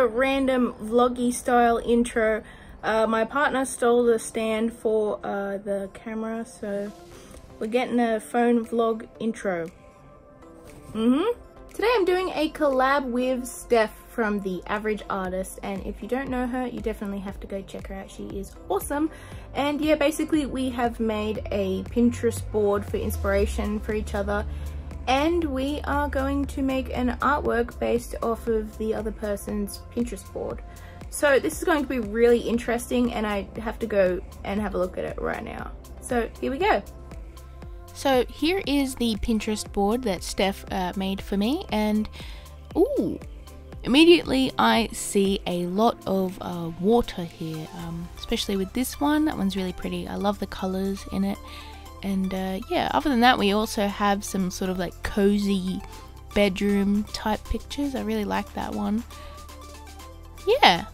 a random vloggy style intro. My partner stole the stand for the camera, so we're getting a phone vlog intro. Today I'm doing a collab with Steph from The Average Artist, and if you don't know her, you definitely have to go check her out. She is awesome. And yeah, basically we have made a Pinterest board for inspiration for each other, and we are going to make an artwork based off of the other person's Pinterest board. So this is going to be really interesting, and I have to go and have a look at it right now. So here we go. So here is the Pinterest board that Steph made for me, and ooh, immediately I see a lot of water here, especially with this one. That one's really pretty. I love the colors in it. And yeah, other than that, we also have some sort of like cozy bedroom type pictures. I really like that one. Yeah,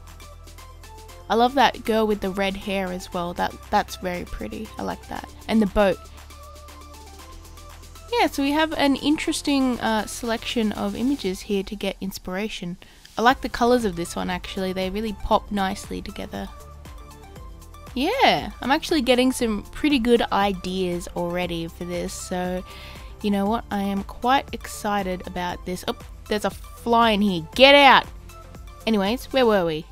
I love that girl with the red hair as well. That's very pretty. I like that. And the boat. Yeah, so we have an interesting selection of images here to get inspiration. I like the colors of this one actually. They really pop nicely together. Yeah, I'm actually getting some pretty good ideas already for this. So, you know what? I am quite excited about this. Oh, there's a fly in here. Get out! Anyways, where were we?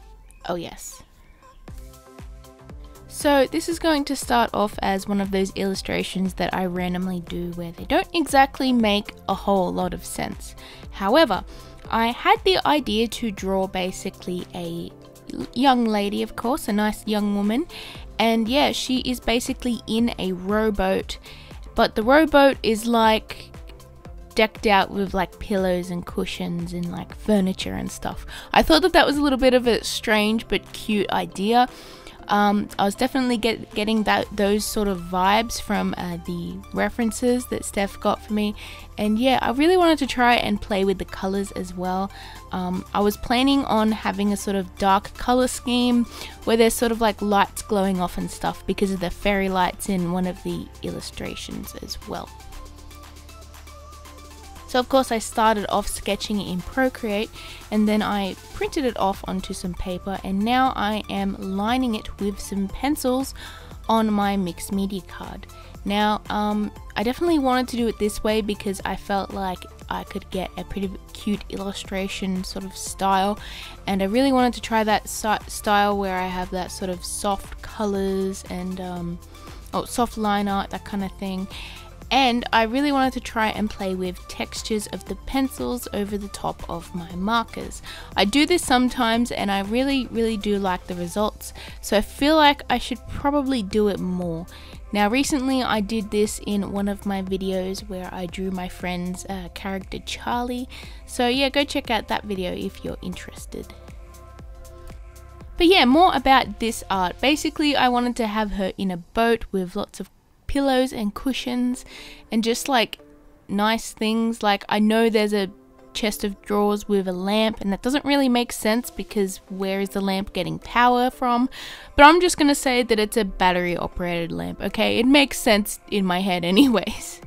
Oh yes. So this is going to start off as one of those illustrations that I randomly do where they don't exactly make a whole lot of sense. However, I had the idea to draw basically a young lady, of course, a nice young woman, and yeah, she is basically in a rowboat, but the rowboat is like decked out with like pillows and cushions and like furniture and stuff. I thought that was a little bit of a strange but cute idea. I was definitely getting those sort of vibes from the references that Steph got for me, and yeah, I really wanted to try and play with the colors as well. I was planning on having a sort of dark color scheme where there's sort of like lights glowing off and stuff because of the fairy lights in one of the illustrations as well. So of course I started off sketching it in Procreate, and then I printed it off onto some paper, and now I am lining it with some pencils on my mixed media card. Now I definitely wanted to do it this way because I felt like I could get a pretty cute illustration sort of style, and I really wanted to try that style where I have that sort of soft colors and soft line art, that kind of thing. And I really wanted to try and play with textures of the pencils over the top of my markers. I do this sometimes and I really do like the results, so I feel like I should probably do it more. Now recently I did this in one of my videos where I drew my friend's character Charlie, so yeah, go check out that video if you're interested. But yeah, more about this art. Basically I wanted to have her in a boat with lots of pillows and cushions and just like nice things. Like, I know there's a chest of drawers with a lamp, and that doesn't really make sense because where is the lamp getting power from? But I'm just gonna say that it's a battery operated lamp, okay? It makes sense in my head anyways.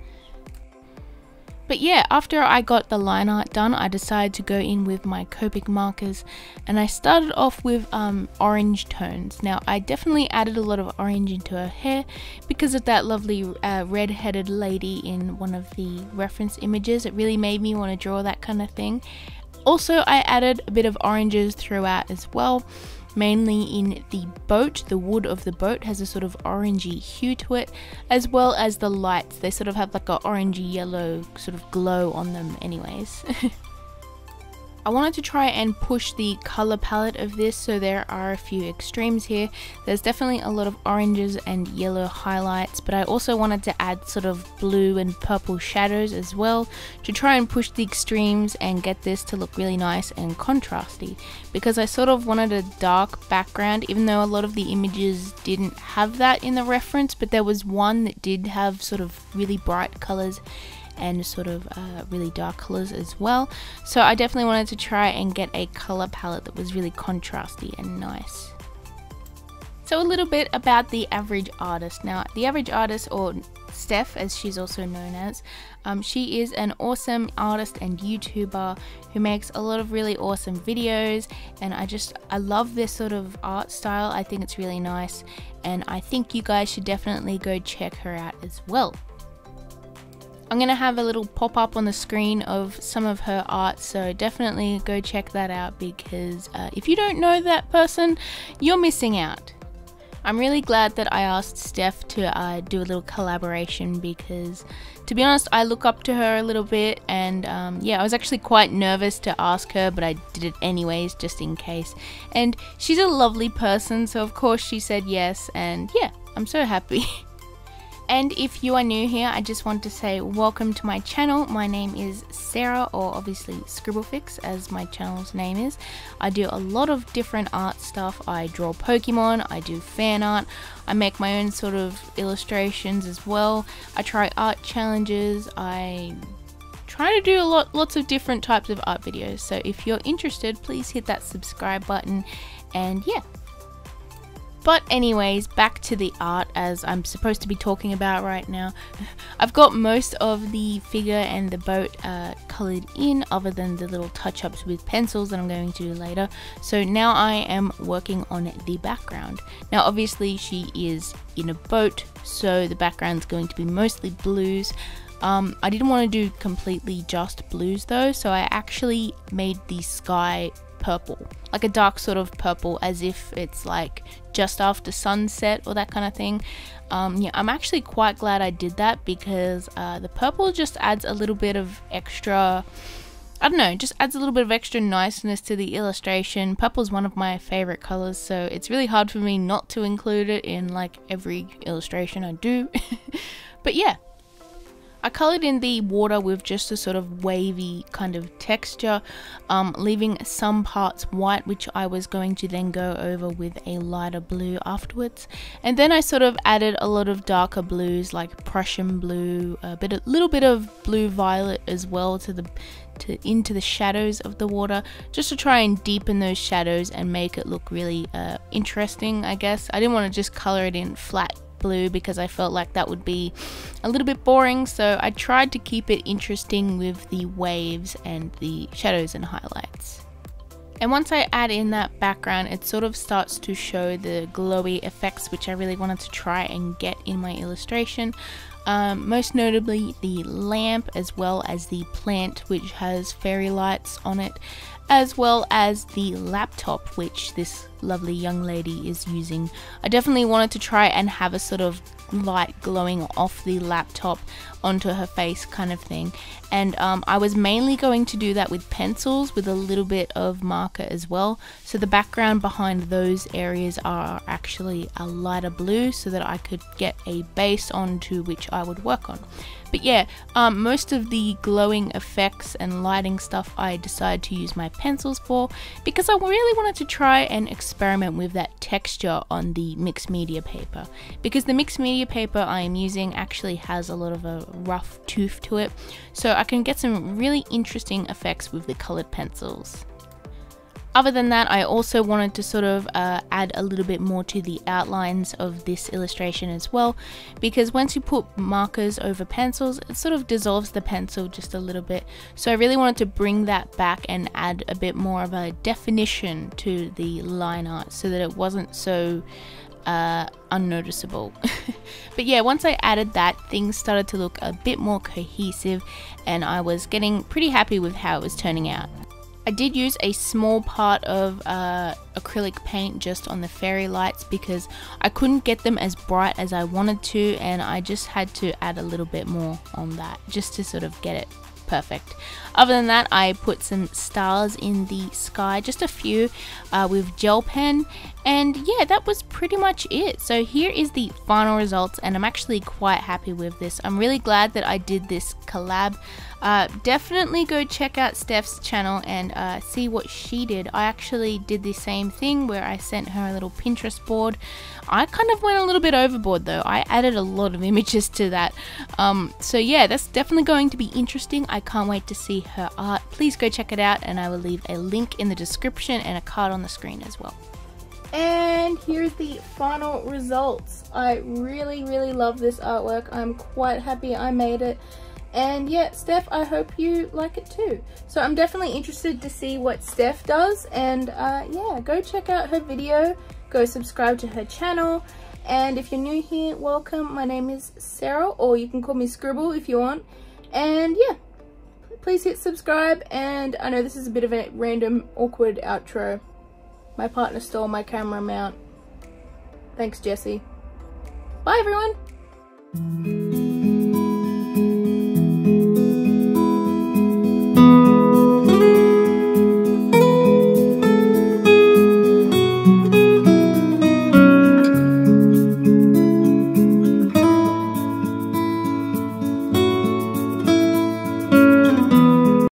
But yeah, after I got the line art done, I decided to go in with my Copic markers, and I started off with orange tones. Now I definitely added a lot of orange into her hair because of that lovely red-headed lady in one of the reference images. It really made me want to draw that kind of thing. Also, I added a bit of oranges throughout as well. Mainly in the boat. The wood of the boat has a sort of orangey hue to it, as well as the lights. They sort of have like an orangey yellow sort of glow on them anyways. I wanted to try and push the color palette of this, so there are a few extremes here. There's definitely a lot of oranges and yellow highlights, but I also wanted to add sort of blue and purple shadows as well to try and push the extremes and get this to look really nice and contrasty, because I sort of wanted a dark background, even though a lot of the images didn't have that in the reference, but there was one that did have sort of really bright colors and sort of really dark colors as well. So I definitely wanted to try and get a color palette that was really contrasty and nice. So a little bit about The Average Artist. Now, The Average Artist, or Steph, as she's also known as. She is an awesome artist and YouTuber who makes a lot of really awesome videos, and I love this sort of art style. I think it's really nice, and I think you guys should definitely go check her out as well. I'm going to have a little pop-up on the screen of some of her art, so definitely go check that out, because if you don't know that person, you're missing out. I'm really glad that I asked Steph to do a little collaboration, because to be honest, I look up to her a little bit, and yeah, I was actually quite nervous to ask her, but I did it anyways just in case. And she's a lovely person, so of course she said yes, and yeah, I'm so happy. And if you are new here, I just want to say welcome to my channel. My name is Sarah, or obviously Scribblefix as my channel's name is. I do a lot of different art stuff. I draw Pokemon, I do fan art, I make my own sort of illustrations as well. I try art challenges, I try to do lots of different types of art videos. So if you're interested, please hit that subscribe button, and yeah. But anyways, back to the art, as I'm supposed to be talking about right now. I've got most of the figure and the boat coloured in, other than the little touch-ups with pencils that I'm going to do later. So now I am working on the background. Now obviously she is in a boat, so the background's going to be mostly blues. I didn't want to do completely just blues though, so I actually made the sky purple, like a dark sort of purple, as if it's like just after sunset or that kind of thing. Yeah, I'm actually quite glad I did that, because the purple just adds a little bit of extra, I don't know, just adds a little bit of extra niceness to the illustration. Purple is one of my favorite colors, so it's really hard for me not to include it in like every illustration I do. But yeah, I coloured in the water with just a sort of wavy kind of texture, leaving some parts white, which I was going to then go over with a lighter blue afterwards. And then I sort of added a lot of darker blues, like Prussian blue, a little bit of blue violet as well into the shadows of the water, just to try and deepen those shadows and make it look really interesting, I guess. I didn't want to just colour it in flat blue, because I felt like that would be a little bit boring, so I tried to keep it interesting with the waves and the shadows and highlights. And once I add in that background, it sort of starts to show the glowy effects, which I really wanted to try and get in my illustration. Most notably the lamp, as well as the plant, which has fairy lights on it, as well as the laptop, which this lovely young lady is using. I definitely wanted to try and have a sort of light glowing off the laptop onto her face kind of thing, and I was mainly going to do that with pencils with a little bit of marker as well, so the background behind those areas are actually a lighter blue, so that I could get a base onto which I would work on. But yeah, most of the glowing effects and lighting stuff I decided to use my pencils for, because I really wanted to try and experiment with that texture on the mixed media paper, because the mixed media paper I am using actually has a lot of a rough tooth to it, so I can get some really interesting effects with the colored pencils. Other than that, I also wanted to sort of add a little bit more to the outlines of this illustration as well, because once you put markers over pencils, it sort of dissolves the pencil just a little bit. So I really wanted to bring that back and add a bit more of a definition to the line art, so that it wasn't so unnoticeable. But yeah, once I added that, things started to look a bit more cohesive, and I was getting pretty happy with how it was turning out. I did use a small part of acrylic paint just on the fairy lights, because I couldn't get them as bright as I wanted to, and I just had to add a little bit more on that just to sort of get it perfect. Other than that, I put some stars in the sky, just a few, with gel pen, and yeah, that was pretty much it. So here is the final results, and I'm actually quite happy with this. I'm really glad that I did this collab. Definitely go check out Steph's channel and see what she did. I actually did the same thing where I sent her a little Pinterest board. I kind of went a little bit overboard though. I added a lot of images to that. So yeah, that's definitely going to be interesting. I can't wait to see her art. Please go check it out, and I will leave a link in the description and a card on the screen as well. And here's the final results. I really love this artwork. I'm quite happy I made it. And yeah, Steph, I hope you like it too. So I'm definitely interested to see what Steph does, and yeah, go check out her video, go subscribe to her channel. And if you're new here, welcome. My name is Sarah, or you can call me Scribble if you want. And yeah, please hit subscribe. And I know this is a bit of a random awkward outro. My partner stole my camera mount. Thanks, Jessie. Bye everyone.